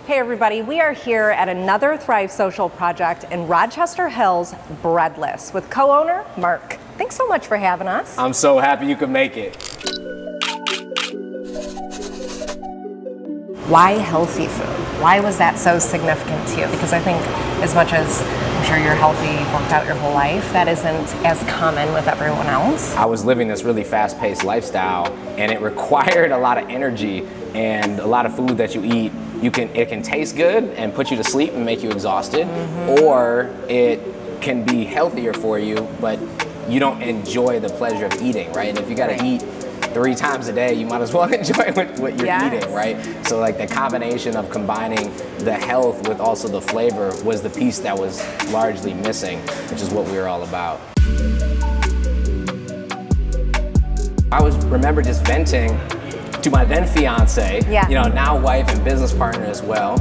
Hey everybody, we are here at another Thrive Social project in Rochester Hills, Breadless, with co-owner Mark. Thanks so much for having us. I'm so happy you could make it. Why healthy food? Why was that so significant to you? Because I think as much as I'm sure you're healthy, you've worked out your whole life, that isn't as common with everyone else. I was living this really fast-paced lifestyle, and it required a lot of energy, and a lot of food that you eat, it can taste good and put you to sleep and make you exhausted, or it can be healthier for you, but you don't enjoy the pleasure of eating, right? And if you gotta eat 3 times a day, you might as well enjoy what you're eating, right? So like the combination of combining the health with also the flavor was the piece that was largely missing, which is what we were all about. I remember just venting to my then fiance, now wife and business partner as well,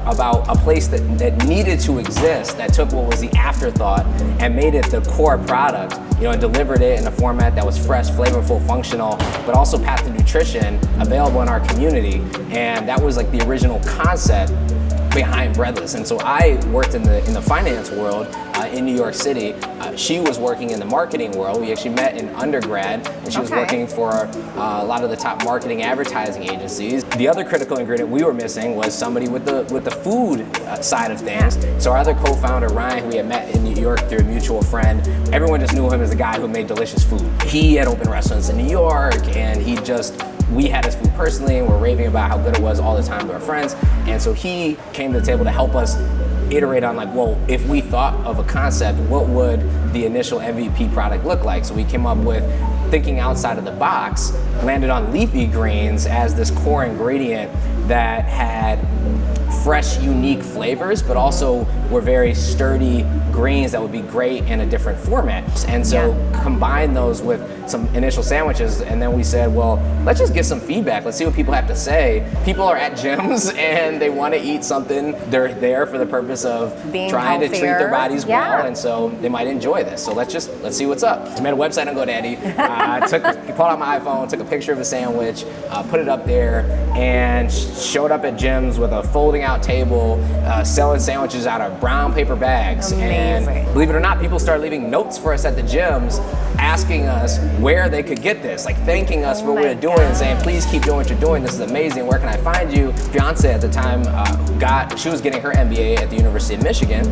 about a place that needed to exist, that took what was the afterthought and made it the core product, and delivered it in a format that was fresh, flavorful, functional, but also path to nutrition available in our community. And that was like the original concept behind Breadless. And so I worked in the finance world in New York City. She was working in the marketing world. We actually met in undergrad, and she was working for a lot of the top marketing advertising agencies. The other critical ingredient we were missing was somebody with the food side of things. So our other co-founder, Ryan, who we had met in New York through a mutual friend, everyone just knew him as a guy who made delicious food. He had opened restaurants in New York, and we had his food personally, and we're raving about how good it was all the time to our friends. And so he came to the table to help us iterate on if we thought of a concept, what would the initial MVP product look like? So we came up with thinking outside of the box, landed on leafy greens as this core ingredient that had fresh, unique flavors, but also were very sturdy greens that would be great in a different format. And so combine those with some initial sandwiches, and then we said, well, let's just get some feedback. Let's see what people have to say. People are at gyms and they want to eat something. They're there for the purpose of trying to treat their bodies well, and so they might enjoy this. So let's see what's up. So I made a website on GoDaddy, pulled out my iPhone, took a picture of a sandwich, put it up there, and showed up at gyms with a folding out table, selling sandwiches out of brown paper bags. Amazing. And believe it or not, people started leaving notes for us at the gyms, asking us where they could get this, like thanking us for what we're doing and saying, please keep doing what you're doing, this is amazing, where can I find you? Fiance at the time she was getting her MBA at the University of Michigan,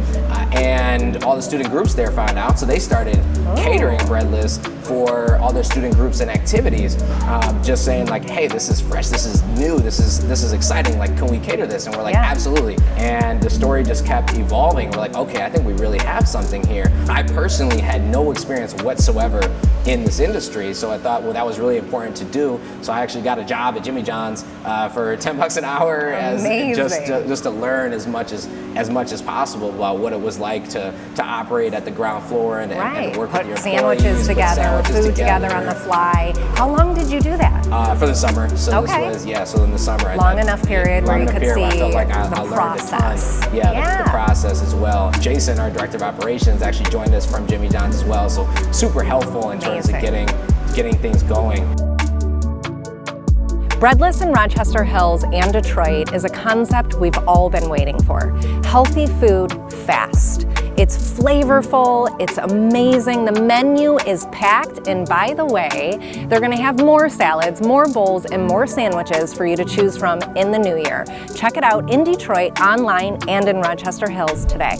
and all the student groups there found out, so they started catering Breadless for all their student groups and activities, just saying like, hey, this is fresh, this is new, this is exciting, like, can we cater this? And we're like, absolutely. And the story just kept evolving. We're like, okay, I think we really have something here. I personally had no experience whatsoever in this industry, so I thought, well, that was really important to do. So I actually got a job at Jimmy John's for $10 an hour, as just to learn as much as possible about what it was like to operate at the ground floor and work with your sandwiches together, food together on the fly. How long did you do that? For the summer. So this was, so in the summer. Long enough period where you could see I felt like I the learned process. a ton. The process as well. Jason, our director of operations, actually joined us from Jimmy John's as well. So super helpful in terms of getting things going. Breadless in Rochester Hills and Detroit is a concept we've all been waiting for. Healthy food fast. It's flavorful, it's amazing, the menu is packed, and by the way, they're gonna have more salads, more bowls, and more sandwiches for you to choose from in the new year. Check it out in Detroit, online, and in Rochester Hills today.